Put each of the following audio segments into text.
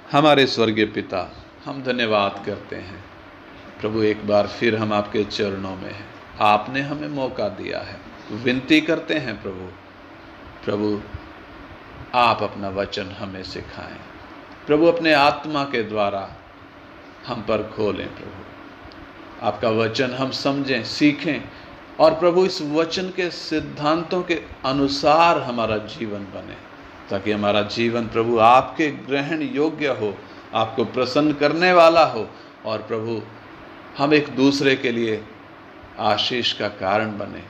हमारे स्वर्गीय पिता, हम धन्यवाद करते हैं प्रभु, एक बार फिर हम आपके चरणों में हैं। आपने हमें मौका दिया है, विनती करते हैं प्रभु आप अपना वचन हमें सिखाएं प्रभु, अपने आत्मा के द्वारा हम पर खोलें प्रभु, आपका वचन हम समझें, सीखें और प्रभु इस वचन के सिद्धांतों के अनुसार हमारा जीवन बने, ताकि हमारा जीवन प्रभु आपके ग्रहण योग्य हो, आपको प्रसन्न करने वाला हो और प्रभु हम एक दूसरे के लिए आशीष का कारण बने,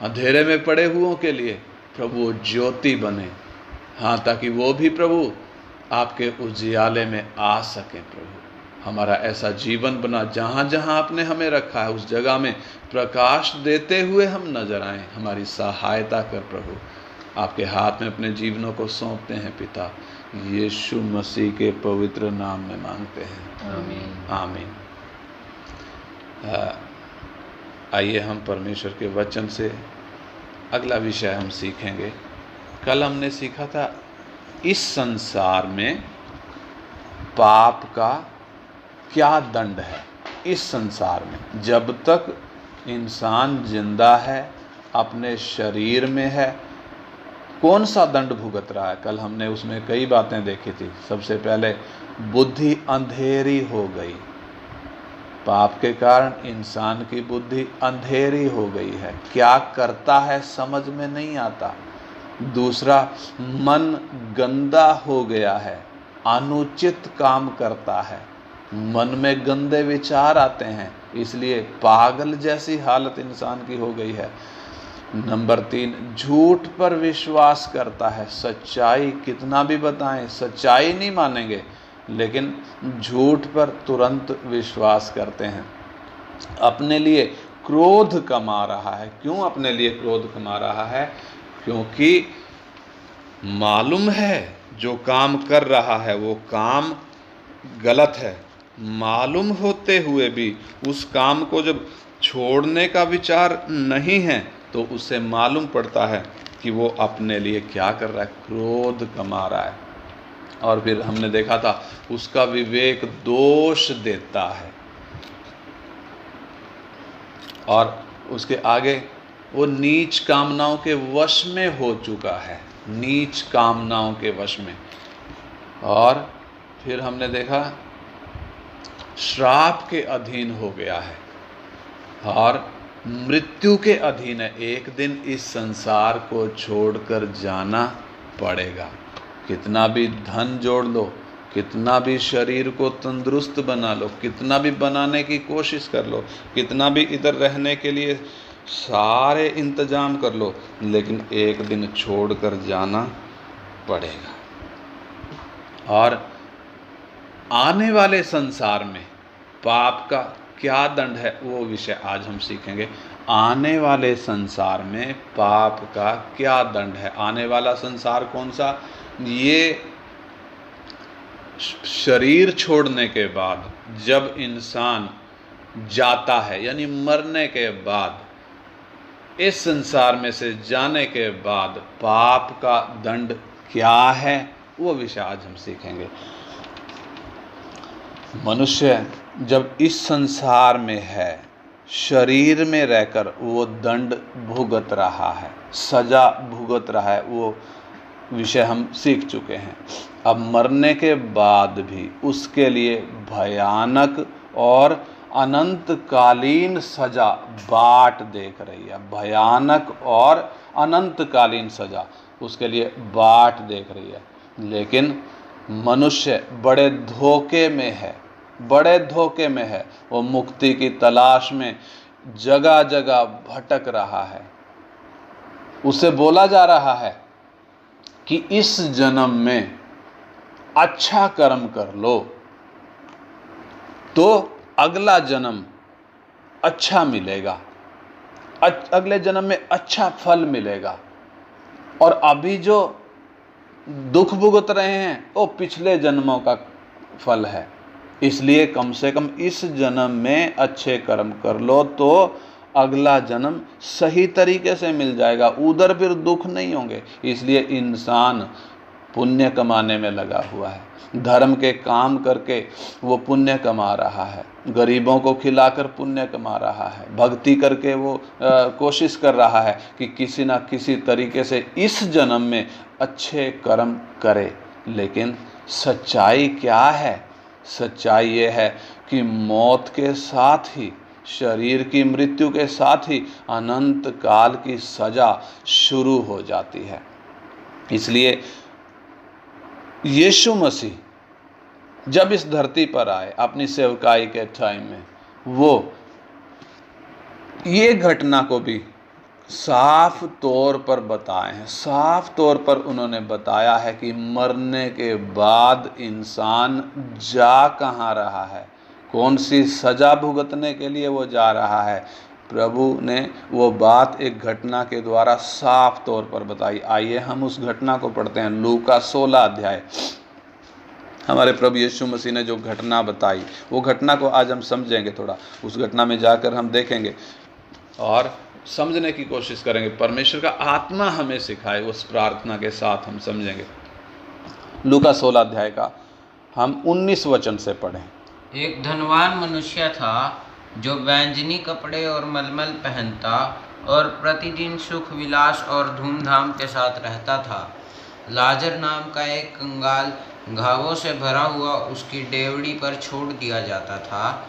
अंधेरे में पड़े हुओं के लिए प्रभु वो ज्योति बने, हाँ, ताकि वो भी प्रभु आपके उजियाले में आ सकें प्रभु। हमारा ऐसा जीवन बना, जहाँ जहाँ आपने हमें रखा है उस जगह में प्रकाश देते हुए हम नजर आएं। हमारी सहायता कर प्रभु, आपके हाथ में अपने जीवनों को सौंपते हैं पिता, यीशु मसीह के पवित्र नाम में मांगते हैं, आमीन आमीन। आइए हम परमेश्वर के वचन से अगला विषय हम सीखेंगे। कल हमने सीखा था इस संसार में पाप का क्या दंड है। इस संसार में जब तक इंसान जिंदा है, अपने शरीर में है, कौन सा दंड भुगत रहा है। कल हमने उसमें कई बातें देखी थी। सबसे पहले बुद्धि अंधेरी हो गई, पाप के कारण इंसान की बुद्धि अंधेरी हो गई है, क्या करता है समझ में नहीं आता। दूसरा, मन गंदा हो गया है, अनुचित काम करता है, मन में गंदे विचार आते हैं, इसलिए पागल जैसी हालत इंसान की हो गई है। नंबर 3, झूठ पर विश्वास करता है। सच्चाई कितना भी बताएं, सच्चाई नहीं मानेंगे, लेकिन झूठ पर तुरंत विश्वास करते हैं। अपने लिए क्रोध कमा रहा है। क्यों अपने लिए क्रोध कमा रहा है? क्योंकि मालूम है जो काम कर रहा है वो काम गलत है, मालूम होते हुए भी उस काम को जब छोड़ने का विचार नहीं है तो उसे मालूम पड़ता है कि वो अपने लिए क्या कर रहा है, क्रोध कमा रहा है। और फिर हमने देखा था उसका विवेक दोष देता है, और उसके आगे वो नीच कामनाओं के वश में हो चुका है, नीच कामनाओं के वश में। और फिर हमने देखा श्राप के अधीन हो गया है और मृत्यु के अधीन है। एक दिन इस संसार को छोड़कर जाना पड़ेगा। कितना भी धन जोड़ लो, कितना भी शरीर को तंदुरुस्त बना लो, कितना भी बनाने की कोशिश कर लो, कितना भी इधर रहने के लिए सारे इंतजाम कर लो, लेकिन एक दिन छोड़कर जाना पड़ेगा। और आने वाले संसार में पाप का क्या दंड है वो विषय आज हम सीखेंगे। आने वाले संसार में पाप का क्या दंड है। आने वाला संसार कौन सा? ये शरीर छोड़ने के बाद जब इंसान जाता है, यानी मरने के बाद, इस संसार में से जाने के बाद पाप का दंड क्या है वो विषय आज हम सीखेंगे। मनुष्य जब इस संसार में है, शरीर में रहकर वो दंड भुगत रहा है, सजा भुगत रहा है, वो विषय हम सीख चुके हैं। अब मरने के बाद भी उसके लिए भयानक और अनंतकालीन सजा बाट देख रही है। भयानक और अनंतकालीन सजा उसके लिए बाट देख रही है। लेकिन मनुष्य बड़े धोखे में है, बड़े धोखे में है। वो मुक्ति की तलाश में जगह जगह भटक रहा है। उसे बोला जा रहा है कि इस जन्म में अच्छा कर्म कर लो तो अगला जन्म अच्छा मिलेगा, अगले जन्म में अच्छा फल मिलेगा। और अभी जो दुख भुगत रहे हैं वो पिछले जन्मों का फल है, इसलिए कम से कम इस जन्म में अच्छे कर्म कर लो तो अगला जन्म सही तरीके से मिल जाएगा, उधर फिर दुख नहीं होंगे। इसलिए इंसान पुण्य कमाने में लगा हुआ है, धर्म के काम करके वो पुण्य कमा रहा है, गरीबों को खिलाकर पुण्य कमा रहा है, भक्ति करके वो कोशिश कर रहा है कि किसी ना किसी तरीके से इस जन्म में अच्छे कर्म करे। लेकिन सच्चाई क्या है? सच्चाई ये है कि मौत के साथ ही, शरीर की मृत्यु के साथ ही अनंत काल की सजा शुरू हो जाती है। इसलिए यीशु मसीह जब इस धरती पर आए अपनी सेवकाई के टाइम में, वो ये घटना को भी साफ तौर पर बताए हैं। साफ तौर पर उन्होंने बताया है कि मरने के बाद इंसान जा कहाँ रहा है, कौन सी सजा भुगतने के लिए वो जा रहा है। प्रभु ने वो बात एक घटना के द्वारा साफ तौर पर बताई। आइए हम उस घटना को पढ़ते हैं। लूका 16 अध्याय। हमारे प्रभु यीशु मसीह ने जो घटना बताई, वो घटना को आज हम समझेंगे। थोड़ा उस घटना में जाकर हम देखेंगे और समझने की कोशिश करेंगे। परमेश्वर का आत्मा हमें सिखाए, उस प्रार्थना के साथ हम समझेंगे। लूका 16 अध्याय का हम 19 वचन से पढ़ें। एक धनवान मनुष्य था जो बैंजनी कपड़े और मलमल पहनता और प्रतिदिन सुख विलास और धूमधाम के साथ रहता था। लाजर नाम का एक कंगाल घावों से भरा हुआ उसकी डेवड़ी पर छोड़ दिया जाता था,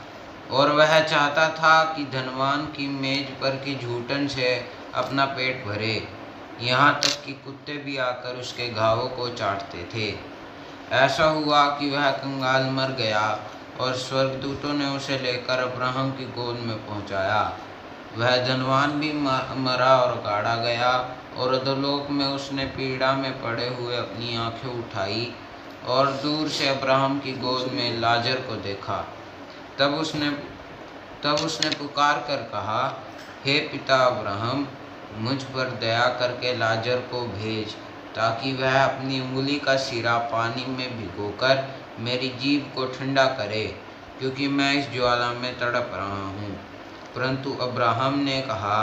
और वह चाहता था कि धनवान की मेज पर की झूठन से अपना पेट भरे, यहाँ तक कि कुत्ते भी आकर उसके घावों को चाटते थे। ऐसा हुआ कि वह कंगाल मर गया और स्वर्गदूतों ने उसे लेकर अब्राहम की गोद में पहुंचाया। वह धनवान भी मरा और गाड़ा गया, और अधोलोक में उसने पीड़ा में पड़े हुए अपनी आंखें उठाई और दूर से अब्राहम की गोद में लाजर को देखा। तब उसने पुकार कर कहा, हे पिता अब्राहम, मुझ पर दया करके लाजर को भेज, ताकि वह अपनी उंगली का सिरा पानी में भिगोकर मेरी जीभ को ठंडा करे, क्योंकि मैं इस ज्वाला में तड़प रहा हूँ। परंतु अब्राहम ने कहा,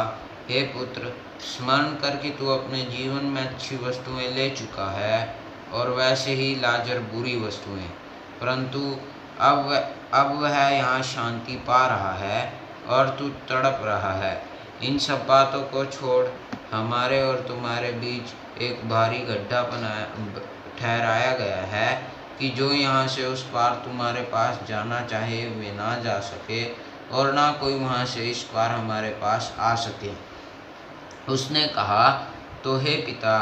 हे पुत्र, स्मरण कर कि तू अपने जीवन में अच्छी वस्तुएं ले चुका है, और वैसे ही लाजर बुरी वस्तुएं, परंतु अब वह यहाँ शांति पा रहा है और तू तड़प रहा है। इन सब बातों को छोड़ हमारे और तुम्हारे बीच एक भारी गड्ढा ठहराया गया है, कि जो यहाँ से उस पार तुम्हारे पास जाना चाहे वे ना जा सके, और ना कोई वहाँ से इस पार हमारे पास आ सके। उसने कहा, तो हे पिता,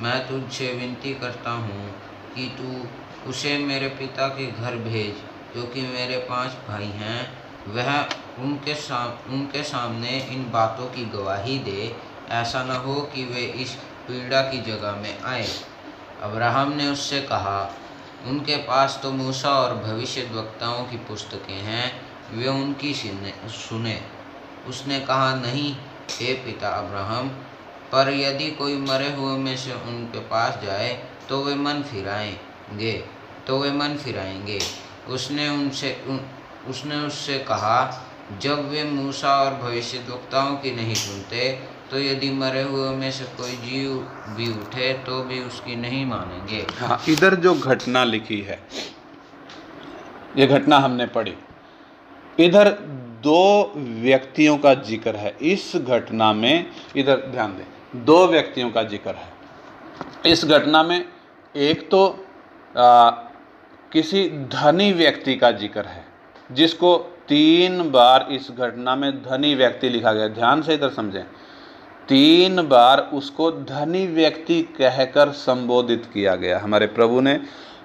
मैं तुझसे विनती करता हूँ कि तू उसे मेरे पिता के घर भेज, क्योंकि मेरे 5 भाई हैं। वह उनके सामने इन बातों की गवाही दे, ऐसा न हो कि वे इस पीड़ा की जगह में आए। अब्राहम ने उससे कहा, उनके पास तो मूसा और भविष्यद्वक्ताओं की पुस्तकें हैं, वे उनकी सुने। उसने कहा, नहीं हे पिता अब्राहम, पर यदि कोई मरे हुए में से उनके पास जाए तो वे मन फिराएंगे। उसने उससे कहा, जब वे मूसा और भविष्यद्वक्ताओं की नहीं सुनते, तो यदि मरे हुए में से कोई जीव भी उठे तो भी उसकी नहीं मानेंगे। हाँ, इधर जो घटना लिखी है, ये घटना हमने पढ़ी। इधर 2 व्यक्तियों का जिक्र है इस घटना में। इधर ध्यान दें, 2 व्यक्तियों का जिक्र है इस घटना में। एक तो किसी धनी व्यक्ति का जिक्र है, जिसको 3 बार इस घटना में धनी व्यक्ति लिखा गया। ध्यान से इधर समझें, 3 बार उसको धनी व्यक्ति कहकर संबोधित किया गया। हमारे प्रभु ने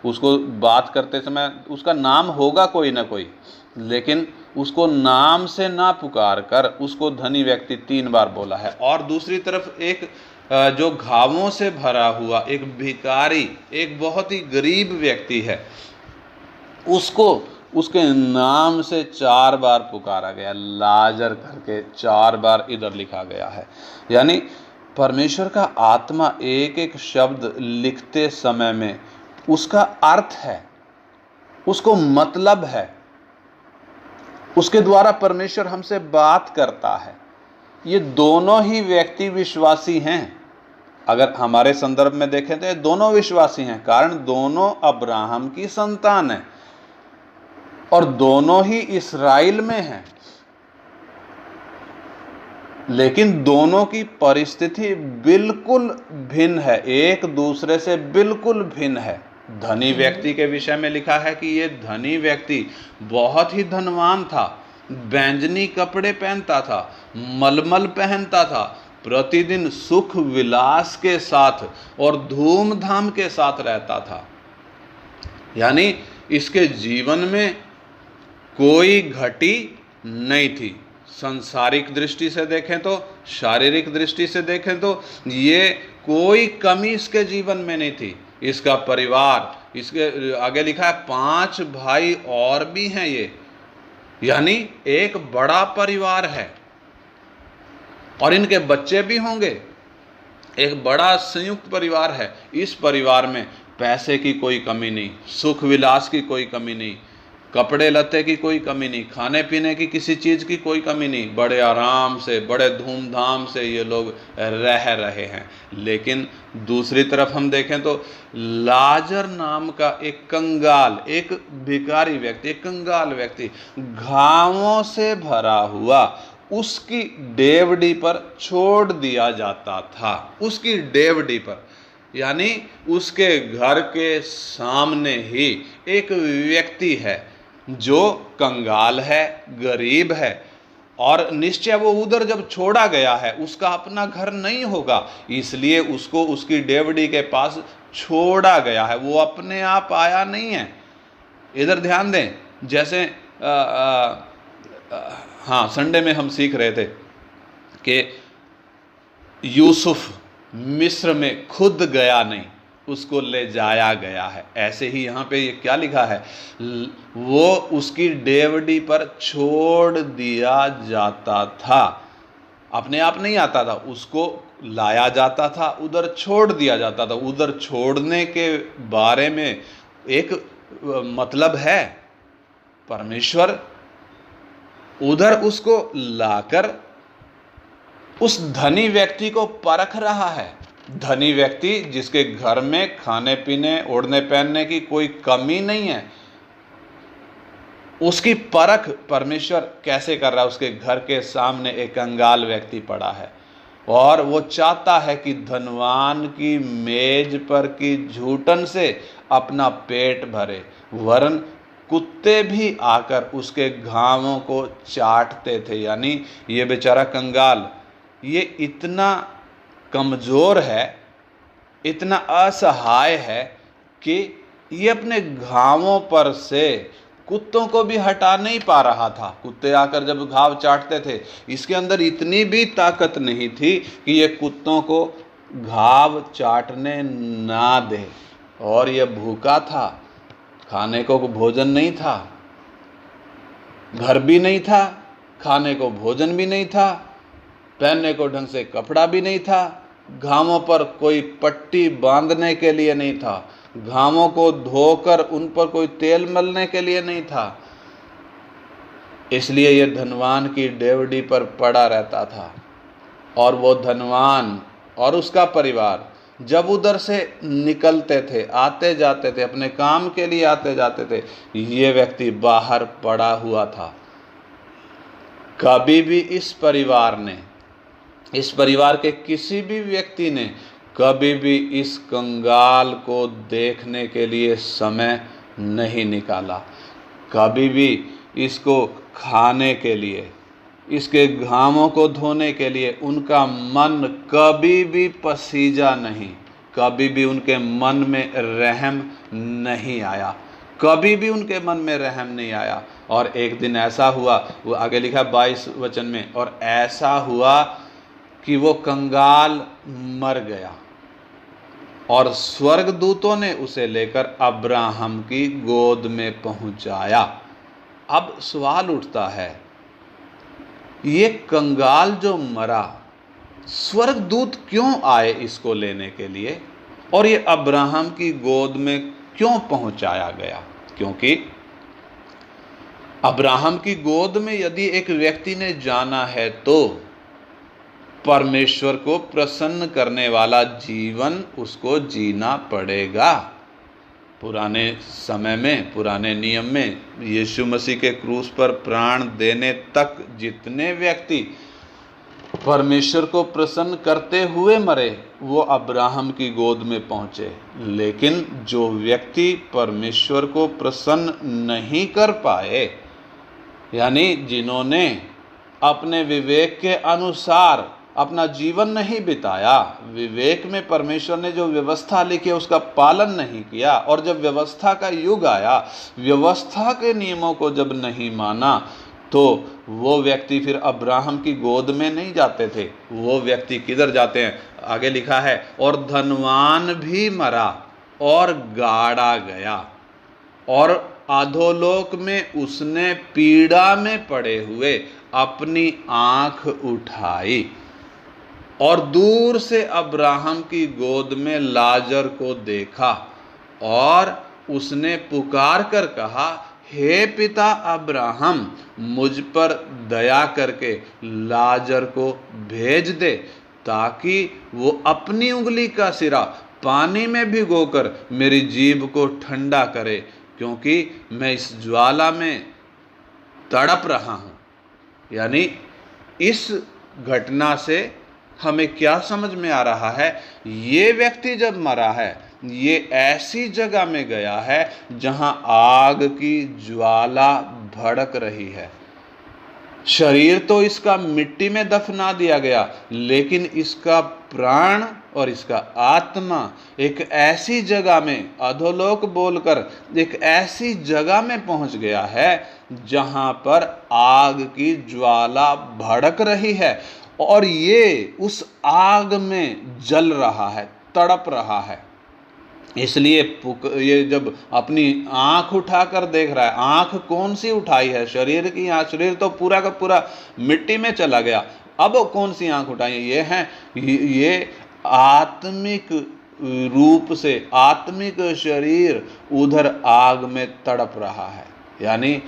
उसको बात करते समय, उसका नाम होगा कोई ना कोई, लेकिन उसको नाम से ना पुकार कर उसको धनी व्यक्ति 3 बार बोला है। और दूसरी तरफ एक जो घावों से भरा हुआ एक भिखारी, एक बहुत ही गरीब व्यक्ति है, उसको उसके नाम से 4 बार पुकारा गया, लाजर करके 4 बार इधर लिखा गया है। यानी परमेश्वर का आत्मा एक एक शब्द लिखते समय में उसका अर्थ है, उसको मतलब है, उसके द्वारा परमेश्वर हमसे बात करता है। ये दोनों ही व्यक्ति विश्वासी हैं। अगर हमारे संदर्भ में देखें तो ये दोनों विश्वासी हैं, कारण दोनों अब्राहम की संतान हैं और दोनों ही इस्राएल में हैं, लेकिन दोनों की परिस्थिति बिल्कुल भिन्न है, एक दूसरे से बिल्कुल भिन्न है। धनी व्यक्ति के विषय में लिखा है कि ये धनी व्यक्ति बहुत ही धनवान था, बैंजनी कपड़े पहनता था, मलमल पहनता था, प्रतिदिन सुख विलास के साथ और धूमधाम के साथ रहता था। यानी इसके जीवन में कोई घटी नहीं थी। सांसारिक दृष्टि से देखें तो, शारीरिक दृष्टि से देखें तो ये कोई कमी इसके जीवन में नहीं थी। इसका परिवार, इसके आगे लिखा है 5 भाई और भी हैं ये, यानी एक बड़ा परिवार है और इनके बच्चे भी होंगे। एक बड़ा संयुक्त परिवार है। इस परिवार में पैसे की कोई कमी नहीं, सुख विलास की कोई कमी नहीं, कपड़े लत्ते की कोई कमी नहीं, खाने पीने की किसी चीज़ की कोई कमी नहीं। बड़े आराम से, बड़े धूमधाम से ये लोग रह रहे हैं। लेकिन दूसरी तरफ हम देखें तो लाजर नाम का एक कंगाल, एक भिखारी व्यक्ति, एक कंगाल व्यक्ति, घावों से भरा हुआ, उसकी डेवड़ी पर छोड़ दिया जाता था। उसकी डेवड़ी पर, यानी उसके घर के सामने ही एक व्यक्ति है जो कंगाल है, गरीब है, और निश्चय वो उधर जब छोड़ा गया है उसका अपना घर नहीं होगा, इसलिए उसको उसकी डेवड़ी के पास छोड़ा गया है। वो अपने आप आया नहीं है। इधर ध्यान दें, जैसे हाँ, संडे में हम सीख रहे थे कि यूसुफ मिस्र में खुद गया नहीं, उसको ले जाया गया है। ऐसे ही यहाँ पे ये क्या लिखा है, वो उसकी डेवड़ी पर छोड़ दिया जाता था। अपने आप नहीं आता था, उसको लाया जाता था, उधर छोड़ दिया जाता था। उधर छोड़ने के बारे में एक मतलब है, परमेश्वर उधर उसको लाकर उस धनी व्यक्ति को परख रहा है। धनी व्यक्ति जिसके घर में खाने पीने, ओढ़ने पहनने की कोई कमी नहीं है, उसकी परख परमेश्वर कैसे कर रहा है। उसके घर के सामने एक कंगाल व्यक्ति पड़ा है और वो चाहता है कि धनवान की मेज पर की झूठन से अपना पेट भरे, वरन कुत्ते भी आकर उसके घावों को चाटते थे। यानी ये बेचारा कंगाल, ये इतना कमज़ोर है, इतना असहाय है कि ये अपने घावों पर से कुत्तों को भी हटा नहीं पा रहा था। कुत्ते आकर जब घाव चाटते थे, इसके अंदर इतनी भी ताकत नहीं थी कि ये कुत्तों को घाव चाटने ना दे। और ये भूखा था, खाने को भोजन नहीं था, घर भी नहीं था, खाने को भोजन भी नहीं था, पहनने को ढंग से कपड़ा भी नहीं था, घावों पर कोई पट्टी बांधने के लिए नहीं था, घावों को धोकर उन पर कोई तेल मलने के लिए नहीं था। इसलिए ये धनवान की डेवड़ी पर पड़ा रहता था। और वो धनवान और उसका परिवार जब उधर से निकलते थे, आते जाते थे, अपने काम के लिए आते जाते थे, ये व्यक्ति बाहर पड़ा हुआ था। कभी भी इस परिवार ने, इस परिवार के किसी भी व्यक्ति ने कभी भी इस कंगाल को देखने के लिए समय नहीं निकाला। कभी भी इसको खाने के लिए, इसके घावों को धोने के लिए उनका मन कभी भी पसीजा नहीं, कभी भी उनके मन में रहम नहीं आया, कभी भी उनके मन में रहम नहीं आया। और एक दिन ऐसा हुआ, वो आगे लिखा 22 वचन में, और ऐसा हुआ कि वो कंगाल मर गया और स्वर्गदूतों ने उसे लेकर अब्राहम की गोद में पहुंचाया। अब सवाल उठता है, ये कंगाल जो मरा, स्वर्गदूत क्यों आए इसको लेने के लिए, और ये अब्राहम की गोद में क्यों पहुंचाया गया? क्योंकि अब्राहम की गोद में यदि एक व्यक्ति ने जाना है तो परमेश्वर को प्रसन्न करने वाला जीवन उसको जीना पड़ेगा। पुराने समय में, पुराने नियम में यीशु मसीह के क्रूस पर प्राण देने तक जितने व्यक्ति परमेश्वर को प्रसन्न करते हुए मरे वो अब्राहम की गोद में पहुंचे। लेकिन जो व्यक्ति परमेश्वर को प्रसन्न नहीं कर पाए, यानी जिन्होंने अपने विवेक के अनुसार अपना जीवन नहीं बिताया, विवेक में परमेश्वर ने जो व्यवस्था लिखी है उसका पालन नहीं किया, और जब व्यवस्था का युग आया, व्यवस्था के नियमों को जब नहीं माना, तो वो व्यक्ति फिर अब्राहम की गोद में नहीं जाते थे। वो व्यक्ति किधर जाते हैं? आगे लिखा है, और धनवान भी मरा और गाड़ा गया, और अधोलोक में उसने पीड़ा में पड़े हुए अपनी आंख उठाई, और दूर से अब्राहम की गोद में लाजर को देखा, और उसने पुकार कर कहा, हे पिता अब्राहम, मुझ पर दया करके लाजर को भेज दे, ताकि वो अपनी उंगली का सिरा पानी में भिगोकर मेरी जीभ को ठंडा करे, क्योंकि मैं इस ज्वाला में तड़प रहा हूँ। यानी इस घटना से हमें क्या समझ में आ रहा है? ये व्यक्ति जब मरा है, ये ऐसी जगह में गया है जहां आग की ज्वाला भड़क रही है। शरीर तो इसका मिट्टी में दफना दिया गया, लेकिन इसका प्राण और इसका आत्मा एक ऐसी जगह में, अधोलोक बोलकर एक ऐसी जगह में पहुंच गया है जहां पर आग की ज्वाला भड़क रही है, और ये उस आग में जल रहा है, तड़प रहा है। इसलिए ये जब अपनी आंख उठाकर देख रहा है, आंख कौन सी उठाई है? शरीर की आंख। शरीर तो पूरा का पूरा मिट्टी में चला गया, अब कौन सी आंख उठाई है? ये है, ये आत्मिक रूप से आत्मिक शरीर उधर आग में तड़प रहा है। यानी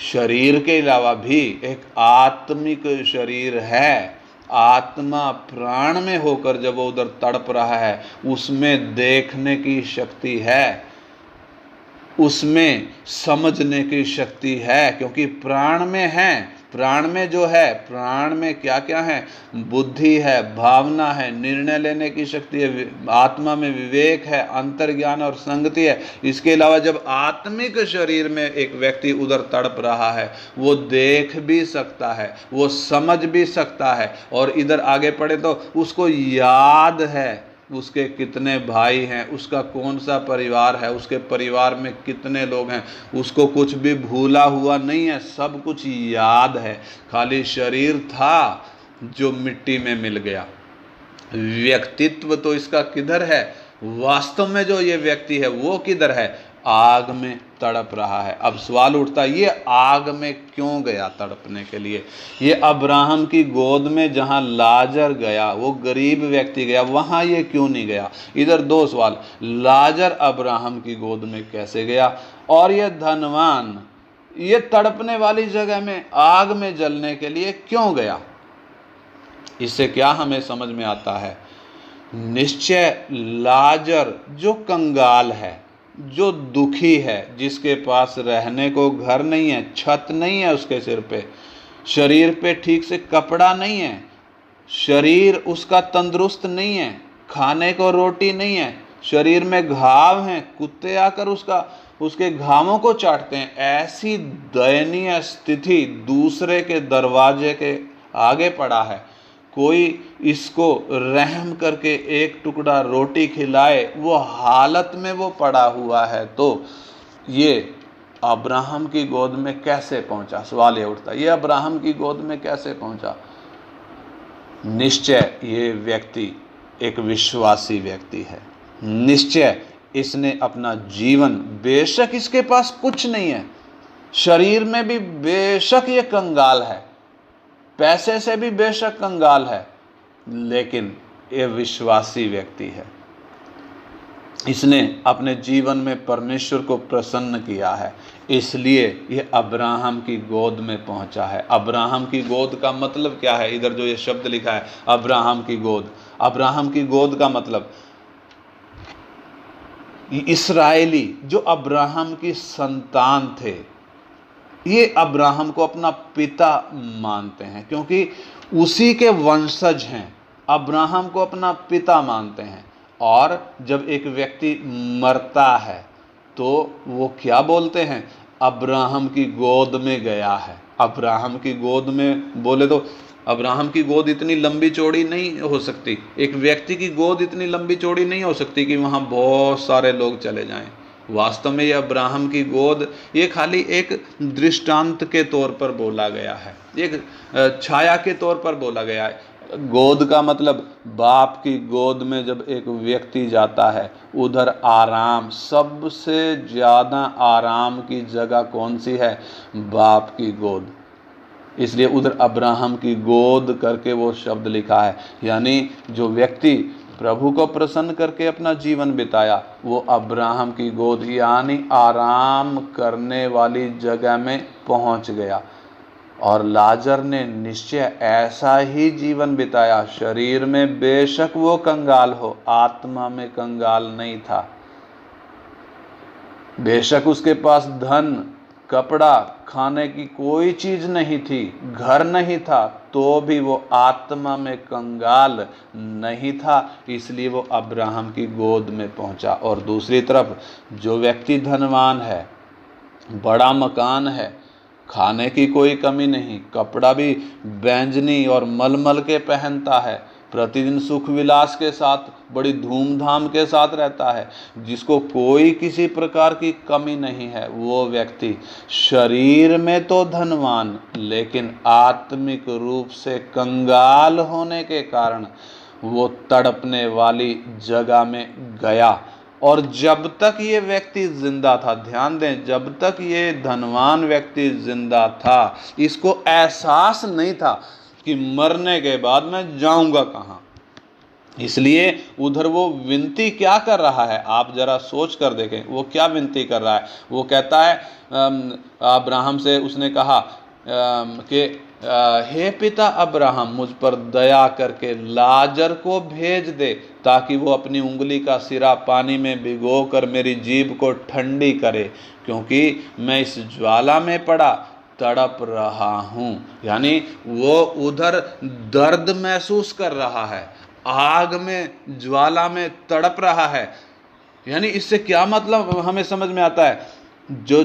शरीर के अलावा भी एक आत्मिक शरीर है। आत्मा प्राण में होकर जब वो उधर तड़प रहा है, उसमें देखने की शक्ति है, उसमें समझने की शक्ति है, क्योंकि प्राण में है। प्राण में जो है, प्राण में क्या क्या है? बुद्धि है, भावना है, निर्णय लेने की शक्ति है, आत्मा में विवेक है, अंतर्ज्ञान और संगति है। इसके अलावा जब आत्मिक शरीर में एक व्यक्ति उधर तड़प रहा है, वो देख भी सकता है, वो समझ भी सकता है, और इधर आगे पढ़े तो उसको याद है उसके कितने भाई हैं, उसका कौन सा परिवार है, उसके परिवार में कितने लोग हैं, उसको कुछ भी भूला हुआ नहीं है, सब कुछ याद है। खाली शरीर था जो मिट्टी में मिल गया। व्यक्तित्व तो इसका किधर है? वास्तव में जो ये व्यक्ति है वो किधर है? आग में तड़प रहा है। अब सवाल उठता है, ये आग में क्यों गया तड़पने के लिए? ये अब्राहम की गोद में जहां लाजर गया, वो गरीब व्यक्ति गया, वहां ये क्यों नहीं गया? इधर दो सवाल, लाजर अब्राहम की गोद में कैसे गया, और ये धनवान ये तड़पने वाली जगह में आग में जलने के लिए क्यों गया? इससे क्या हमें समझ में आता है? निश्चय लाजर जो कंगाल है, जो दुखी है, जिसके पास रहने को घर नहीं है, छत नहीं है उसके सिर पे, शरीर पे ठीक से कपड़ा नहीं है, शरीर उसका तंदुरुस्त नहीं है, खाने को रोटी नहीं है, शरीर में घाव हैं, कुत्ते आकर उसके घावों को चाटते हैं। ऐसी दयनीय स्थिति, दूसरे के दरवाजे के आगे पड़ा है, कोई इसको रहम करके एक टुकड़ा रोटी खिलाए, वो हालत में वो पड़ा हुआ है, तो ये अब्राहम की गोद में कैसे पहुंचा? सवाल ये उठता, ये अब्राहम की गोद में कैसे पहुंचा? निश्चय ये व्यक्ति एक विश्वासी व्यक्ति है। निश्चय इसने अपना जीवन, बेशक इसके पास कुछ नहीं है, शरीर में भी बेशक ये कंगाल है, पैसे से भी बेशक कंगाल है, लेकिन ये विश्वासी व्यक्ति है। इसने अपने जीवन में परमेश्वर को प्रसन्न किया है, इसलिए ये अब्राहम की गोद में पहुंचा है। अब्राहम की गोद का मतलब क्या है? इधर जो ये शब्द लिखा है अब्राहम की गोद, अब्राहम की गोद का मतलब इस्राएली जो अब्राहम की संतान थे, ये अब्राहम को अपना पिता मानते हैं, क्योंकि उसी के वंशज हैं, अब्राहम को अपना पिता मानते हैं। और जब एक व्यक्ति मरता है तो वो क्या बोलते हैं? अब्राहम की गोद में गया है। अब्राहम की गोद में बोले तो अब्राहम की गोद इतनी लंबी चौड़ी नहीं हो सकती, एक व्यक्ति की गोद इतनी लंबी चौड़ी नहीं हो सकती कि वहाँ बहुत सारे लोग चले जाएं। वास्तव में ये अब्राहम की गोद ये खाली एक दृष्टांत के तौर पर बोला गया है, एक छाया के तौर पर बोला गया है। गोद का मतलब बाप की गोद में जब एक व्यक्ति जाता है, उधर आराम, सबसे ज़्यादा आराम की जगह कौन सी है? बाप की गोद। इसलिए उधर अब्राहम की गोद करके वो शब्द लिखा है, यानी जो व्यक्ति प्रभु को प्रसन्न करके अपना जीवन बिताया वो अब्राहम की गोद यानी आराम करने वाली जगह में पहुंच गया। और लाजर ने निश्चय ऐसा ही जीवन बिताया। शरीर में बेशक वो कंगाल हो, आत्मा में कंगाल नहीं था। बेशक उसके पास धन, कपड़ा, खाने की कोई चीज नहीं थी, घर नहीं था, तो भी वो आत्मा में कंगाल नहीं था, इसलिए वो अब्राहम की गोद में पहुंचा। और दूसरी तरफ जो व्यक्ति धनवान है, बड़ा मकान है, खाने की कोई कमी नहीं, कपड़ा भी बैंजनी और मलमल के पहनता है, प्रतिदिन सुख विलास के साथ बड़ी धूमधाम के साथ रहता है, जिसको कोई किसी प्रकार की कमी नहीं है, वो व्यक्ति शरीर में तो धनवान लेकिन आत्मिक रूप से कंगाल होने के कारण वो तड़पने वाली जगह में गया। और जब तक ये व्यक्ति जिंदा था, ध्यान दें, जब तक ये धनवान व्यक्ति जिंदा था, इसको एहसास नहीं था कि मरने के बाद मैं जाऊंगा कहाँ। इसलिए उधर वो विनती क्या कर रहा है, आप जरा सोच कर देखें, वो क्या विनती कर रहा है। वो कहता है अब्राहम से उसने कहा कि हे पिता अब्राहम, मुझ पर दया करके लाजर को भेज दे ताकि वो अपनी उंगली का सिरा पानी में भिगोकर मेरी जीभ को ठंडी करे, क्योंकि मैं इस ज्वाला में पड़ा तड़प रहा हूँ। यानी वो उधर दर्द महसूस कर रहा है, आग में, ज्वाला में तड़प रहा है। यानी इससे क्या मतलब हमें समझ में आता है, जो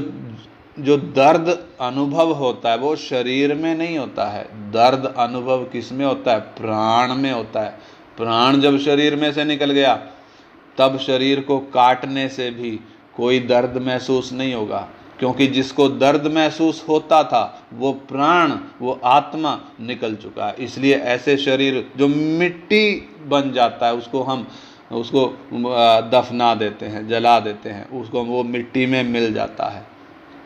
दर्द अनुभव होता है वो शरीर में नहीं होता है। दर्द अनुभव किस में होता है? प्राण में होता है। प्राण जब शरीर में से निकल गया तब शरीर को काटने से भी कोई दर्द महसूस नहीं होगा, क्योंकि जिसको दर्द महसूस होता था वो प्राण, वो आत्मा निकल चुका है। इसलिए ऐसे शरीर जो मिट्टी बन जाता है उसको दफना देते हैं, जला देते हैं, उसको वो मिट्टी में मिल जाता है,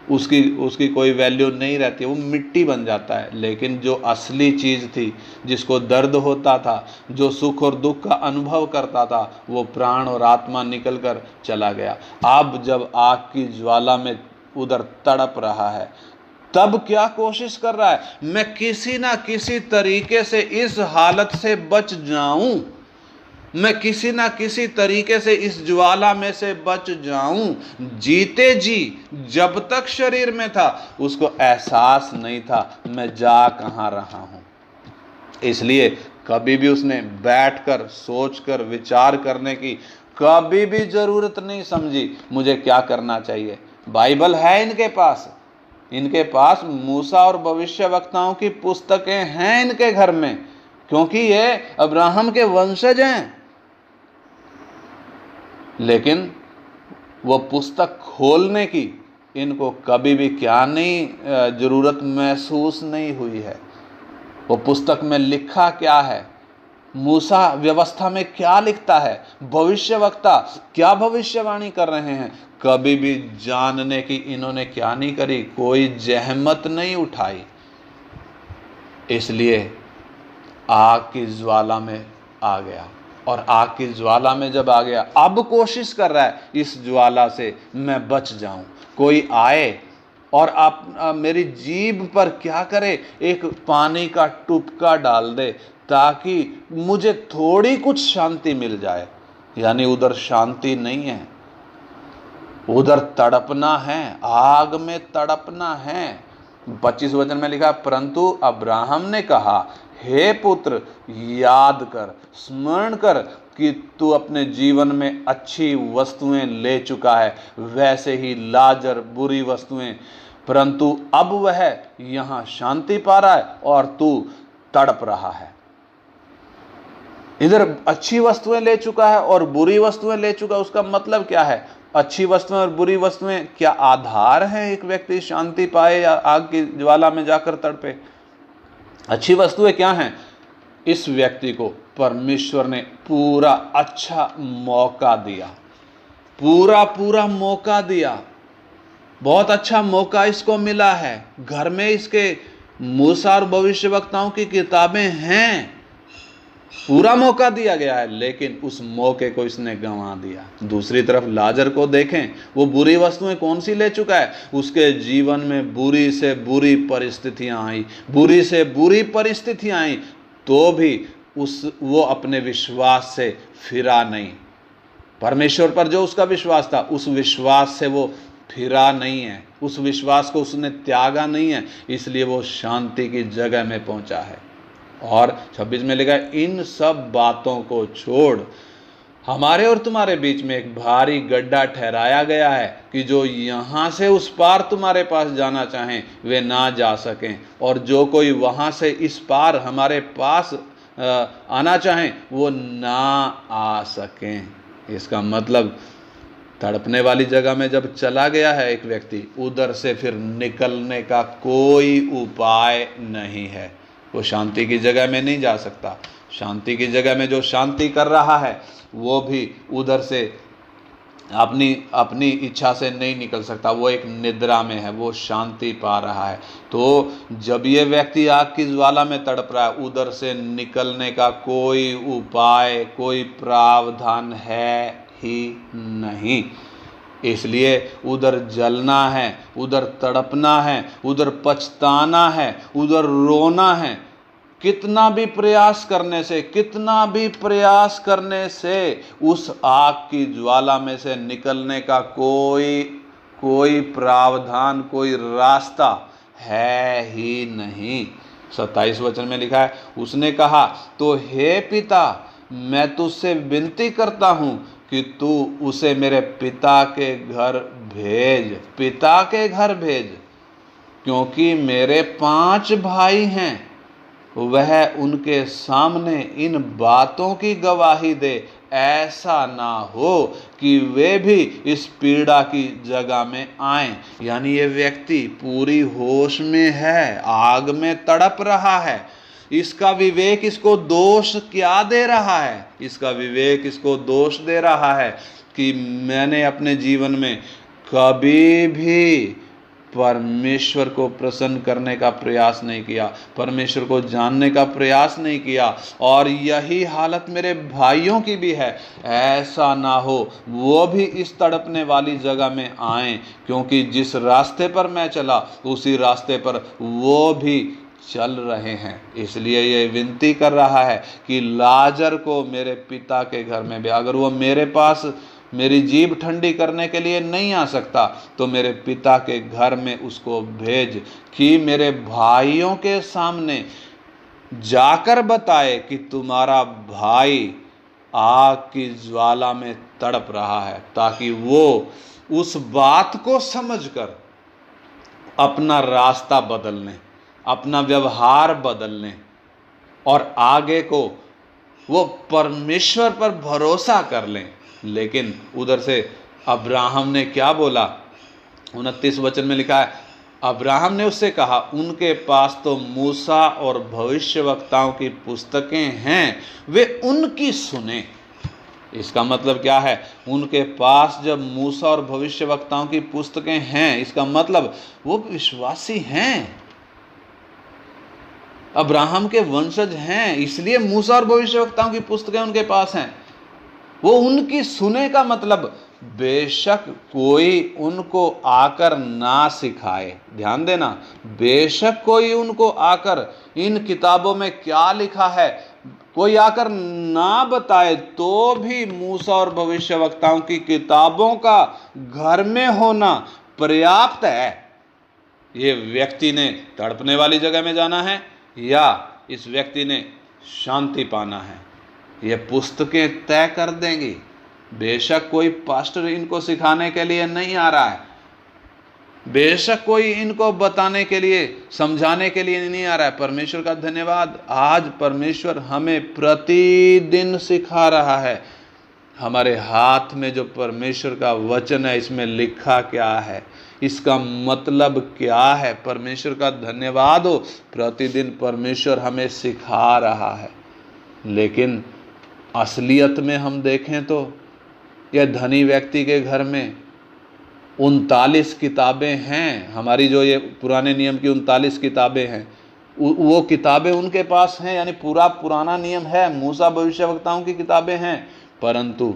उसकी कोई वैल्यू नहीं रहती, वो मिट्टी बन जाता है। लेकिन जो असली चीज़ थी, जिसको दर्द होता था, जो सुख और दुख का अनुभव करता था, वो प्राण और आत्मा निकल कर चला गया। अब जब आग की ज्वाला में उधर तड़प रहा है, तब क्या कोशिश कर रहा है? मैं किसी ना किसी तरीके से इस हालत से बच जाऊं, मैं किसी ना किसी तरीके से इस ज्वाला में से बच जाऊं। जीते जी जब तक शरीर में था उसको एहसास नहीं था मैं जा कहाँ रहा हूं। इसलिए कभी भी उसने बैठकर सोचकर विचार करने की कभी भी जरूरत नहीं समझी मुझे क्या करना चाहिए। बाइबल है इनके पास मूसा और भविष्यवक्ताओं की पुस्तकें हैं इनके घर में, क्योंकि ये अब्राहम के वंशज हैं। लेकिन वो पुस्तक खोलने की इनको कभी भी क्या नहीं जरूरत महसूस नहीं हुई है। वो पुस्तक में लिखा क्या है, मूसा व्यवस्था में क्या लिखता है, भविष्यवक्ता क्या भविष्यवाणी कर रहे हैं, कभी भी जानने की इन्होंने क्या नहीं करी, कोई जहमत नहीं उठाई। इसलिए आग की ज्वाला में आ गया। और आग की ज्वाला में जब आ गया, अब कोशिश कर रहा है इस ज्वाला से मैं बच जाऊं, कोई आए और आप मेरी जीभ पर क्या करे, एक पानी का टुपका डाल दे ताकि मुझे थोड़ी कुछ शांति मिल जाए। यानी उधर शांति नहीं है, उधर तड़पना है, आग में तड़पना है। 25 वचन में लिखा, परंतु अब्राहम ने कहा, हे पुत्र, याद कर, स्मरण कर कि तू अपने जीवन में अच्छी वस्तुएं ले चुका है, वैसे ही लाजर बुरी वस्तुएं, परंतु अब वह यहाँ शांति पा रहा है और तू तड़प रहा है। इधर अच्छी वस्तुएं ले चुका है और बुरी वस्तुएं ले चुका है। उसका मतलब क्या है? अच्छी वस्तुएं और बुरी वस्तुएं क्या आधार है एक व्यक्ति शांति पाए या आग की ज्वाला में जाकर तड़पे? अच्छी वस्तुएं क्या हैं? इस व्यक्ति को परमेश्वर ने पूरा अच्छा मौका दिया, पूरा मौका दिया, बहुत अच्छा मौका इसको मिला है। घर में इसके मूसा और भविष्यवक्ताओं की किताबें हैं, पूरा मौका दिया गया है, लेकिन उस मौके को इसने गंवा दिया। दूसरी तरफ लाजर को देखें, वो बुरी वस्तुएं कौन सी ले चुका है? उसके जीवन में बुरी से बुरी परिस्थितियां आई, बुरी से बुरी परिस्थितियां आई, तो भी वो अपने विश्वास से फिरा नहीं। परमेश्वर पर जो उसका विश्वास था, उस विश्वास से वो फिरा नहीं है, उस विश्वास को उसने त्यागा नहीं है, इसलिए वो शांति की जगह में पहुंचा है। और 26 में लिखा है, इन सब बातों को छोड़ हमारे और तुम्हारे बीच में एक भारी गड्ढा ठहराया गया है कि जो यहाँ से उस पार तुम्हारे पास जाना चाहें वे ना जा सकें, और जो कोई वहाँ से इस पार हमारे पास आना चाहें वो ना आ सकें। इसका मतलब तड़पने वाली जगह में जब चला गया है एक व्यक्ति, उधर से फिर निकलने का कोई उपाय नहीं है। वो शांति की जगह में नहीं जा सकता। शांति की जगह में जो शांति कर रहा है वो भी उधर से अपनी इच्छा से नहीं निकल सकता। वो एक निद्रा में है, वो शांति पा रहा है। तो जब ये व्यक्ति आग की ज्वाला में तड़प रहा है, उधर से निकलने का कोई उपाय, कोई प्रावधान है ही नहीं। इसलिए उधर जलना है, उधर तड़पना है, उधर पछताना है, उधर रोना है। कितना भी प्रयास करने से उस आग की ज्वाला में से निकलने का कोई प्रावधान, कोई रास्ता है ही नहीं। 27 वचन में लिखा है, उसने कहा, तो हे पिता, मैं तुझसे विनती करता हूँ कि तू उसे मेरे पिता के घर भेज, क्योंकि मेरे 5 भाई हैं। वह उनके सामने इन बातों की गवाही दे, ऐसा ना हो कि वे भी इस पीड़ा की जगह में आएं। यानी ये व्यक्ति पूरी होश में है, आग में तड़प रहा है। इसका विवेक इसको दोष क्या दे रहा है? इसका विवेक इसको दोष दे रहा है कि मैंने अपने जीवन में कभी भी परमेश्वर को प्रसन्न करने का प्रयास नहीं किया, परमेश्वर को जानने का प्रयास नहीं किया, और यही हालत मेरे भाइयों की भी है। ऐसा ना हो वो भी इस तड़पने वाली जगह में आएं, क्योंकि जिस रास्ते पर मैं चला उसी रास्ते पर वो भी चल रहे हैं। इसलिए ये विनती कर रहा है कि लाजर को मेरे पिता के घर में भी, अगर वो मेरे पास मेरी जीभ ठंडी करने के लिए नहीं आ सकता तो मेरे पिता के घर में उसको भेज, कि मेरे भाइयों के सामने जाकर बताए कि तुम्हारा भाई आग की ज्वाला में तड़प रहा है, ताकि वो उस बात को समझकर अपना रास्ता बदल लें, अपना व्यवहार बदल लें और आगे को वो परमेश्वर पर भरोसा कर लें। लेकिन उधर से अब्राहम ने क्या बोला? 29 वचन में लिखा है, अब्राहम ने उससे कहा, उनके पास तो मूसा और भविष्यवक्ताओं की पुस्तकें हैं, वे उनकी सुने। इसका मतलब क्या है? उनके पास जब मूसा और भविष्यवक्ताओं की पुस्तकें हैं, इसका मतलब वो विश्वासी हैं। अब्राहम के वंशज हैं, इसलिए मूसा और भविष्यवक्ताओं की पुस्तकें उनके पास हैं। वो उनकी सुने का मतलब बेशक कोई उनको आकर ना सिखाए, ध्यान देना, बेशक कोई उनको आकर इन किताबों में क्या लिखा है कोई आकर ना बताए, तो भी मूसा और भविष्यवक्ताओं की किताबों का घर में होना पर्याप्त है। ये व्यक्ति ने तड़पने वाली जगह में जाना है या इस व्यक्ति ने शांति पाना है, ये पुस्तकें तय कर देंगी। बेशक कोई पास्टर इनको सिखाने के लिए नहीं आ रहा है, बेशक कोई इनको बताने के लिए समझाने के लिए नहीं आ रहा है। परमेश्वर का धन्यवाद, आज परमेश्वर हमें प्रतिदिन सिखा रहा है। हमारे हाथ में जो परमेश्वर का वचन है, इसमें लिखा क्या है, इसका मतलब क्या है, परमेश्वर का धन्यवाद हो, प्रतिदिन परमेश्वर हमें सिखा रहा है। लेकिन असलियत में हम देखें तो यह धनी व्यक्ति के घर में 39 किताबें हैं। हमारी जो ये पुराने नियम की 39 किताबें हैं, वो किताबें उनके पास हैं, यानी पूरा पुराना नियम है, मूसा भविष्यवक्ताओं की किताबें हैं। परंतु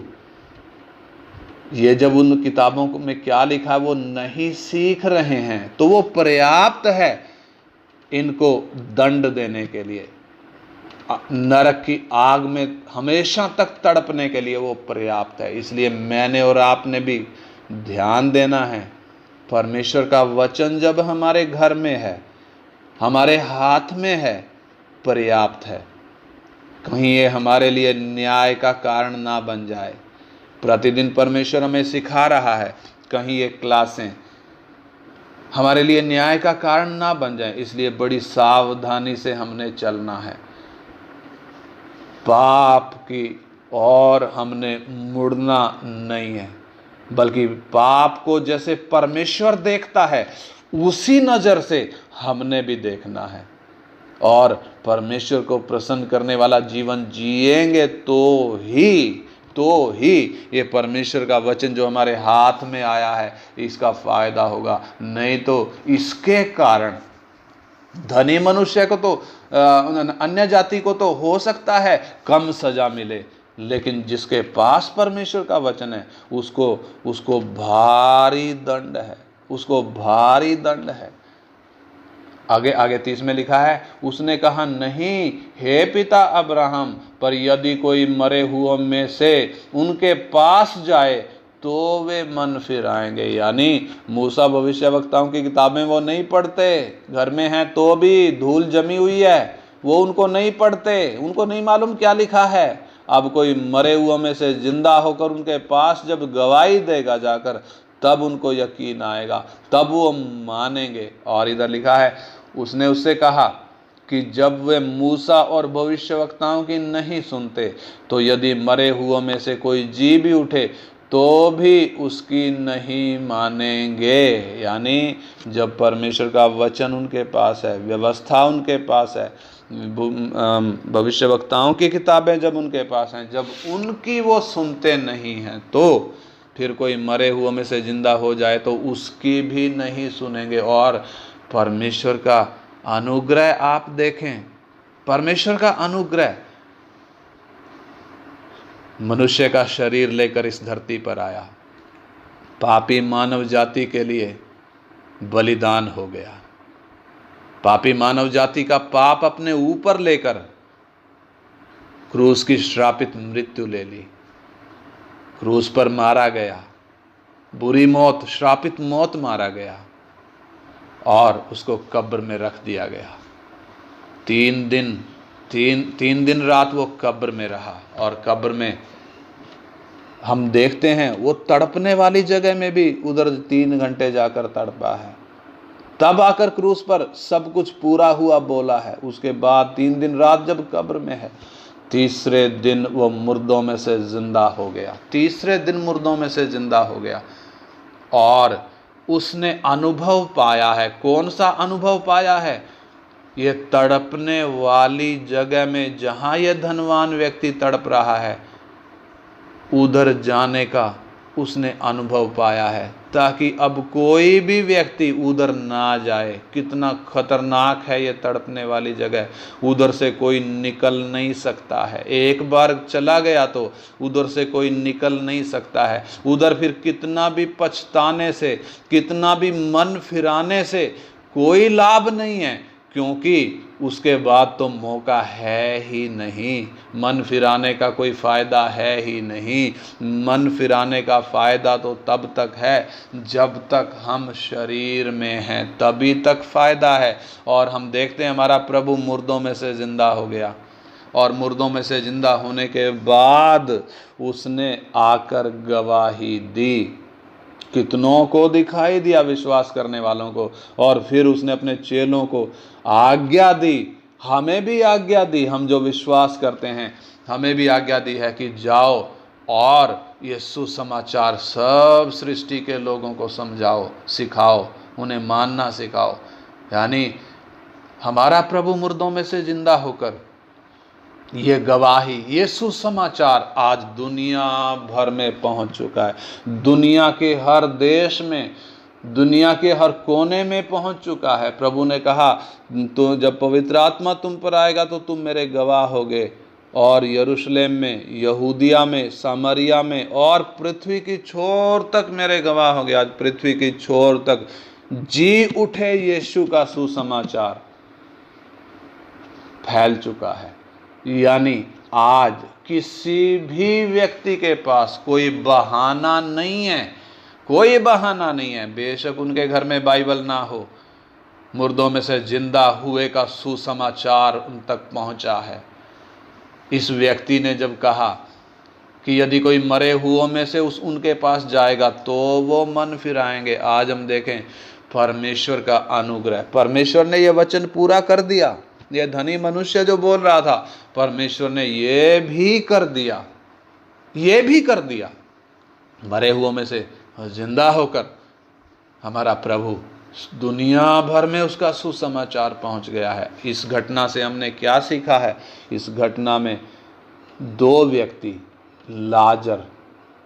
ये जब उन किताबों में क्या लिखा है वो नहीं सीख रहे हैं, तो वो पर्याप्त है इनको दंड देने के लिए, नरक की आग में हमेशा तक तड़पने के लिए वो पर्याप्त है। इसलिए मैंने और आपने भी ध्यान देना है, परमेश्वर का वचन जब हमारे घर में है, हमारे हाथ में है, पर्याप्त है। कहीं ये हमारे लिए न्याय का कारण ना बन जाए। प्रतिदिन परमेश्वर हमें सिखा रहा है, कहीं ये क्लासें हमारे लिए न्याय का कारण ना बन जाए, इसलिए बड़ी सावधानी से हमने चलना है। पाप की और हमने मुड़ना नहीं है, बल्कि पाप को जैसे परमेश्वर देखता है उसी नज़र से हमने भी देखना है, और परमेश्वर को प्रसन्न करने वाला जीवन जिएंगे तो ही ये परमेश्वर का वचन जो हमारे हाथ में आया है इसका फायदा होगा। नहीं तो इसके कारण धनी मनुष्य को तो अन्य जाति को तो हो सकता है कम सजा मिले, लेकिन जिसके पास परमेश्वर का वचन है उसको भारी दंड है, उसको भारी दंड है। आगे 30 में लिखा है, उसने कहा, नहीं हे पिता अब्राहम, पर यदि कोई मरे हुओं में से उनके पास जाए तो वे मन फिर आएंगे। यानी मूसा भविष्यवक्ताओं की किताबें वो नहीं पढ़ते, घर में हैं तो भी धूल जमी हुई है, वो उनको नहीं पढ़ते, उनको नहीं मालूम क्या लिखा है। अब कोई मरे हुओं में से जिंदा होकर उनके पास जब गवाही देगा जाकर, तब उनको यकीन आएगा, तब वो मानेंगे। और इधर लिखा है, उसने उससे कहा कि जब वे मूसा और भविष्यवक्ताओं की नहीं सुनते, तो यदि मरे हुओं में से कोई जी भी उठे तो भी उसकी नहीं मानेंगे। यानी जब परमेश्वर का वचन उनके पास है, व्यवस्था उनके पास है, भविष्यवक्ताओं की किताबें जब उनके पास हैं, जब उनकी वो सुनते नहीं हैं, तो फिर कोई मरे हुओं में से जिंदा हो जाए तो उसकी भी नहीं सुनेंगे। और परमेश्वर का अनुग्रह आप देखें, परमेश्वर का अनुग्रह, मनुष्य का शरीर लेकर इस धरती पर आया, पापी मानव जाति के लिए बलिदान हो गया, पापी मानव जाति का पाप अपने ऊपर लेकर क्रूस की श्रापित मृत्यु ले ली, क्रूस पर मारा गया, बुरी मौत, श्रापित मौत मारा गया, और उसको कब्र में रख दिया गया। 3 दिन रात वो कब्र में रहा, और कब्र में हम देखते हैं वो तड़पने वाली जगह में भी उधर 3 घंटे जाकर तड़पा है, तब आकर क्रूस पर सब कुछ पूरा हुआ बोला है। उसके बाद 3 दिन रात जब कब्र में है, तीसरे दिन वो मुर्दों में से जिंदा हो गया, तीसरे दिन मुर्दों में से जिंदा हो गया, और उसने अनुभव पाया है। कौन सा अनुभव पाया है? ये तड़पने वाली जगह में जहाँ ये धनवान व्यक्ति तड़प रहा है, उधर जाने का उसने अनुभव पाया है। ताकि अब कोई भी व्यक्ति उधर ना जाए। कितना खतरनाक है ये तड़पने वाली जगह, उधर से कोई निकल नहीं सकता है। एक बार चला गया तो उधर से कोई निकल नहीं सकता है। उधर फिर कितना भी पछताने से, कितना भी मन फिराने से कोई लाभ नहीं है, क्योंकि उसके बाद तो मौका है ही नहीं। मन फिराने का कोई फ़ायदा है ही नहीं। मन फिराने का फ़ायदा तो तब तक है जब तक हम शरीर में हैं, तभी तक फ़ायदा है। और हम देखते हैं हमारा प्रभु मुर्दों में से ज़िंदा हो गया, और मुर्दों में से ज़िंदा होने के बाद उसने आकर गवाही दी। कितनों को दिखाई दिया, विश्वास करने वालों को। और फिर उसने अपने चेलों को आज्ञा दी, हमें भी आज्ञा दी, हम जो विश्वास करते हैं हमें भी आज्ञा दी है कि जाओ और ये सुसमाचार सब सृष्टि के लोगों को समझाओ, सिखाओ, उन्हें मानना सिखाओ। यानी हमारा प्रभु मुर्दों में से जिंदा होकर ये गवाही, ये सुसमाचार आज दुनिया भर में पहुंच चुका है। दुनिया के हर देश में, दुनिया के हर कोने में पहुंच चुका है। प्रभु ने कहा तो जब पवित्र आत्मा तुम पर आएगा तो तुम मेरे गवाह होगे, और यरूशलेम में, यहूदिया में, सामरिया में और पृथ्वी की छोर तक मेरे गवाह होगे। आज पृथ्वी की छोर तक जी उठे यीशु का सुसमाचार फैल चुका है। यानी आज किसी भी व्यक्ति के पास कोई बहाना नहीं है, कोई बहाना नहीं है। बेशक उनके घर में बाइबल ना हो, मुर्दों में से जिंदा हुए का सुसमाचार उन तक पहुंचा है। इस व्यक्ति ने जब कहा कि यदि कोई मरे हुओं में से उनके पास जाएगा तो वो मन फिराएंगे। आज हम देखें परमेश्वर का अनुग्रह, परमेश्वर ने यह वचन पूरा कर दिया। ये धनी मनुष्य जो बोल रहा था, परमेश्वर ने ये भी कर दिया, ये भी कर दिया। मरे हुओं में से जिंदा होकर हमारा प्रभु दुनिया भर में उसका सुसमाचार पहुंच गया है। इस घटना से हमने क्या सीखा है? इस घटना में दो व्यक्ति, लाजर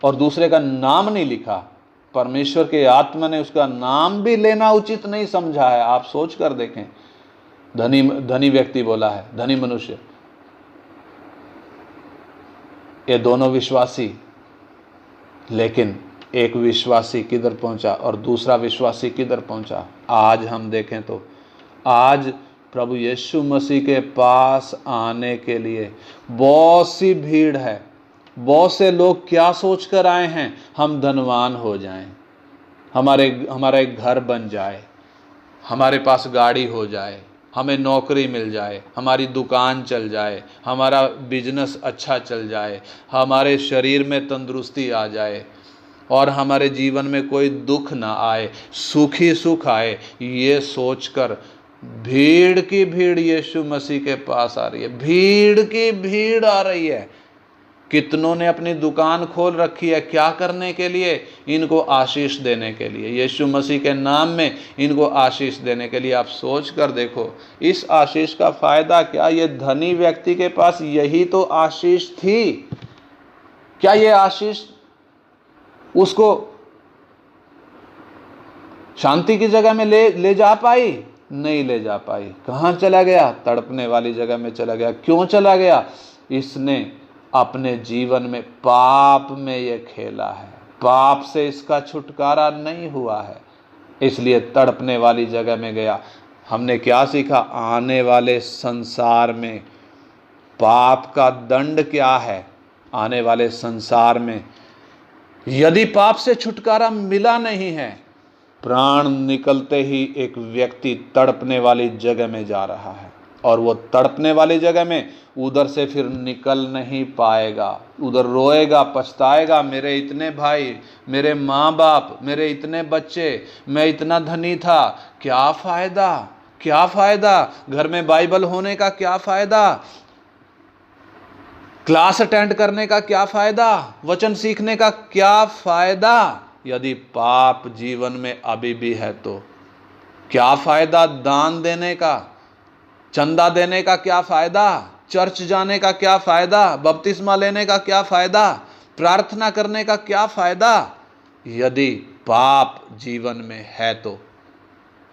और दूसरे का नाम नहीं लिखा। परमेश्वर के आत्मा ने उसका नाम भी लेना उचित नहीं समझा है। आप सोच कर देखें, धनी व्यक्ति बोला है, धनी मनुष्य। ये दोनों विश्वासी, लेकिन एक विश्वासी किधर पहुंचा और दूसरा विश्वासी किधर पहुंचा? आज हम देखें तो आज प्रभु यीशु मसीह के पास आने के लिए बहुत सी भीड़ है। बहुत से लोग क्या सोच कर आए हैं? हम धनवान हो जाएं, हमारा एक घर बन जाए, हमारे पास गाड़ी हो जाए, हमें नौकरी मिल जाए, हमारी दुकान चल जाए, हमारा बिजनेस अच्छा चल जाए, हमारे शरीर में तंदुरुस्ती आ जाए और हमारे जीवन में कोई दुख ना आए, सुख ही सुख आए। ये सोचकर भीड़ की भीड़ यीशु मसीह के पास आ रही है। भीड़ की भीड़ आ रही है। कितनों ने अपनी दुकान खोल रखी है, क्या करने के लिए? इनको आशीष देने के लिए, यीशु मसीह के नाम में इनको आशीष देने के लिए। आप सोच कर देखो, इस आशीष का फायदा क्या? ये धनी व्यक्ति के पास यही तो आशीष थी। क्या ये आशीष उसको शांति की जगह में ले जा पाई? नहीं ले जा पाई। कहाँ चला गया? तड़पने वाली जगह में चला गया। क्यों चला गया? इसने अपने जीवन में पाप में ये खेला है, पाप से इसका छुटकारा नहीं हुआ है, इसलिए तड़पने वाली जगह में गया। हमने क्या सीखा? आने वाले संसार में पाप का दंड क्या है? आने वाले संसार में यदि पाप से छुटकारा मिला नहीं है, प्राण निकलते ही एक व्यक्ति तड़पने वाली जगह में जा रहा है, और वो तड़पने वाली जगह में उधर से फिर निकल नहीं पाएगा। उधर रोएगा, पछताएगा, मेरे इतने भाई, मेरे माँ बाप, मेरे इतने बच्चे, मैं इतना धनी था, क्या फ़ायदा? क्या फ़ायदा? घर में बाइबल होने का क्या फ़ायदा? क्लास अटेंड करने का क्या फ़ायदा? वचन सीखने का क्या फ़ायदा? यदि पाप जीवन में अभी भी है तो क्या फ़ायदा? दान देने का, चंदा देने का क्या फ़ायदा? चर्च जाने का क्या फ़ायदा? बपतिस्मा लेने का क्या फ़ायदा? प्रार्थना करने का क्या फ़ायदा? यदि पाप जीवन में है तो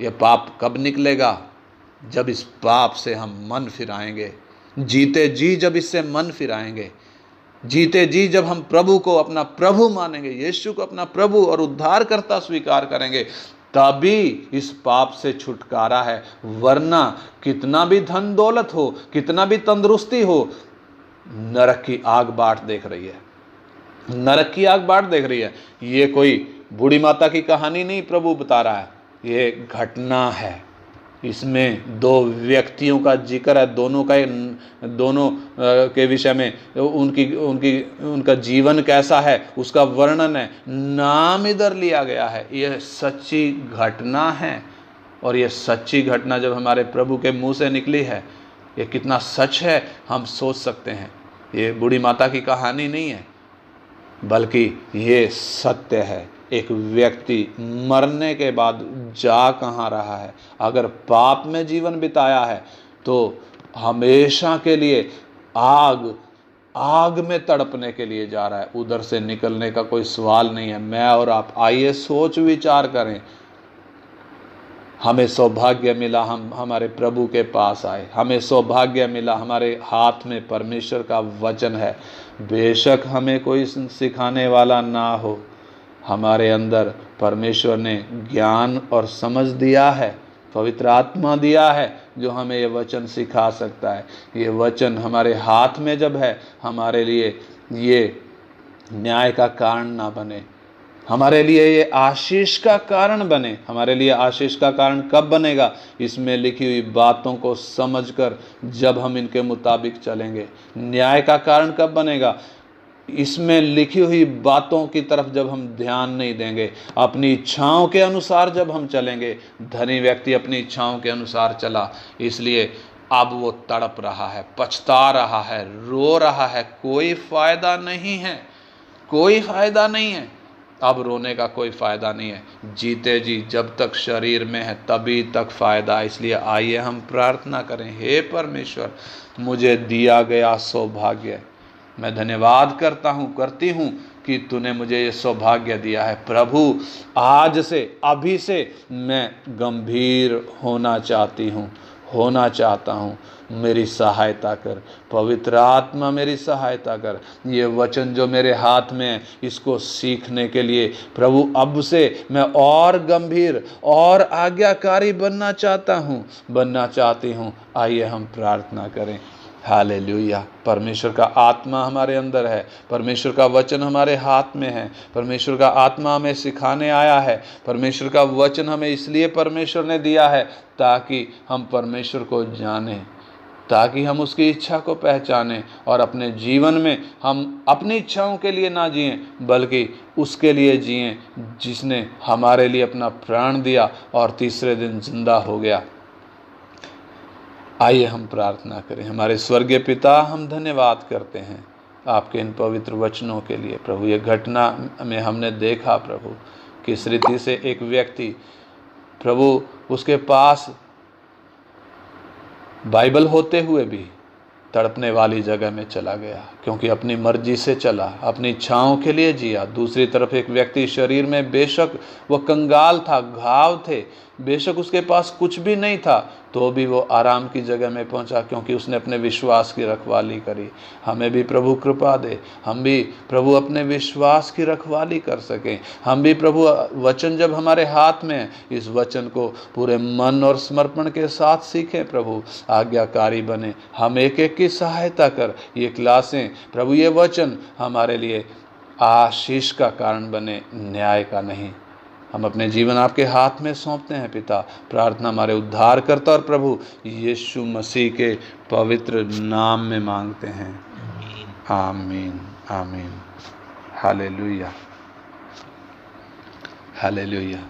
यह पाप कब निकलेगा? जब इस पाप से हम मन फिराएंगे, जीते जी जब इससे मन फिराएंगे, जीते जी जब हम प्रभु को अपना प्रभु मानेंगे, यीशु को अपना प्रभु और उद्धारकर्ता स्वीकार करेंगे, तभी इस पाप से छुटकारा है। वरना कितना भी धन दौलत हो, कितना भी तंदुरुस्ती हो, नरक की आग बाट देख रही है, नरक की आग बाट देख रही है। ये कोई बूढ़ी माता की कहानी नहीं प्रभु बता रहा है, ये घटना है। इसमें दो व्यक्तियों का जिक्र है, दोनों के विषय में उनका जीवन कैसा है उसका वर्णन है, नाम इधर लिया गया है। यह सच्ची घटना है, और यह सच्ची घटना जब हमारे प्रभु के मुंह से निकली है, ये कितना सच है हम सोच सकते हैं। ये बूढ़ी माता की कहानी नहीं है, बल्कि ये सत्य है। एक व्यक्ति मरने के बाद जा कहाँ रहा है? अगर पाप में जीवन बिताया है तो हमेशा के लिए आग में तड़पने के लिए जा रहा है, उधर से निकलने का कोई सवाल नहीं है। मैं और आप आइए सोच विचार करें। हमें सौभाग्य मिला, हम हमारे प्रभु के पास आए, हमें सौभाग्य मिला, हमारे हाथ में परमेश्वर का वचन है। बेशक हमें कोई सिखाने वाला ना हो, हमारे अंदर परमेश्वर ने ज्ञान और समझ दिया है, पवित्र आत्मा दिया है जो हमें ये वचन सिखा सकता है। ये वचन हमारे हाथ में जब है, हमारे लिए ये न्याय का कारण ना बने, हमारे लिए ये आशीष का कारण बने। हमारे लिए आशीष का कारण कब बनेगा? इसमें लिखी हुई बातों को समझकर जब हम इनके मुताबिक चलेंगे। न्याय का कारण कब बनेगा? इसमें लिखी हुई बातों की तरफ जब हम ध्यान नहीं देंगे, अपनी इच्छाओं के अनुसार जब हम चलेंगे। धनी व्यक्ति अपनी इच्छाओं के अनुसार चला, इसलिए अब वो तड़प रहा है, पछता रहा है, रो रहा है। कोई फायदा नहीं है, कोई फायदा नहीं है। अब रोने का कोई फ़ायदा नहीं है। जीते जी जब तक शरीर में है तभी तक फ़ायदा है। इसलिए आइए हम प्रार्थना करें। हे परमेश्वर, मुझे दिया गया सौभाग्य मैं धन्यवाद करती हूँ कि तूने मुझे ये सौभाग्य दिया है। प्रभु, आज से, अभी से मैं गंभीर होना चाहता हूँ। मेरी सहायता कर, पवित्र आत्मा मेरी सहायता कर। ये वचन जो मेरे हाथ में है, इसको सीखने के लिए प्रभु अब से मैं और गंभीर और आज्ञाकारी बनना चाहती हूँ। आइए हम प्रार्थना करें। हालेलुया। परमेश्वर का आत्मा हमारे अंदर है, परमेश्वर का वचन हमारे हाथ में है, परमेश्वर का आत्मा हमें सिखाने आया है। परमेश्वर का वचन हमें इसलिए परमेश्वर ने दिया है ताकि हम परमेश्वर को जानें, ताकि हम उसकी इच्छा को पहचानें और अपने जीवन में हम अपनी इच्छाओं के लिए ना जिएं, बल्कि उसके लिए जिएं जिसने हमारे लिए अपना प्राण दिया और तीसरे दिन जिंदा हो गया। आइए हम प्रार्थना करें। हमारे स्वर्गीय पिता, हम धन्यवाद करते हैं आपके इन पवित्र वचनों के लिए। प्रभु, ये घटना में हमने देखा प्रभु किस रीति से एक व्यक्ति, प्रभु, उसके पास बाइबल होते हुए भी तड़पने वाली जगह में चला गया, क्योंकि अपनी मर्जी से चला, अपनी इच्छाओं के लिए जिया। दूसरी तरफ एक व्यक्ति शरीर में, बेशक वह कंगाल था, घाव थे, बेशक उसके पास कुछ भी नहीं था, तो भी वो आराम की जगह में पहुंचा, क्योंकि उसने अपने विश्वास की रखवाली करी। हमें भी प्रभु कृपा दे, हम भी प्रभु अपने विश्वास की रखवाली कर सकें। हम भी प्रभु वचन जब हमारे हाथ में है, इस वचन को पूरे मन और समर्पण के साथ सीखें। प्रभु, आज्ञाकारी बने, हम एक एक की सहायता कर। ये क्लासें प्रभु, ये वचन हमारे लिए आशीष का कारण बने, न्याय का नहीं। हम अपने जीवन आपके हाथ में सौंपते हैं पिता। प्रार्थना हमारे उद्धारकर्ता और प्रभु यीशु मसीह के पवित्र नाम में मांगते हैं। आमीन, आमीन। Hallelujah, hallelujah.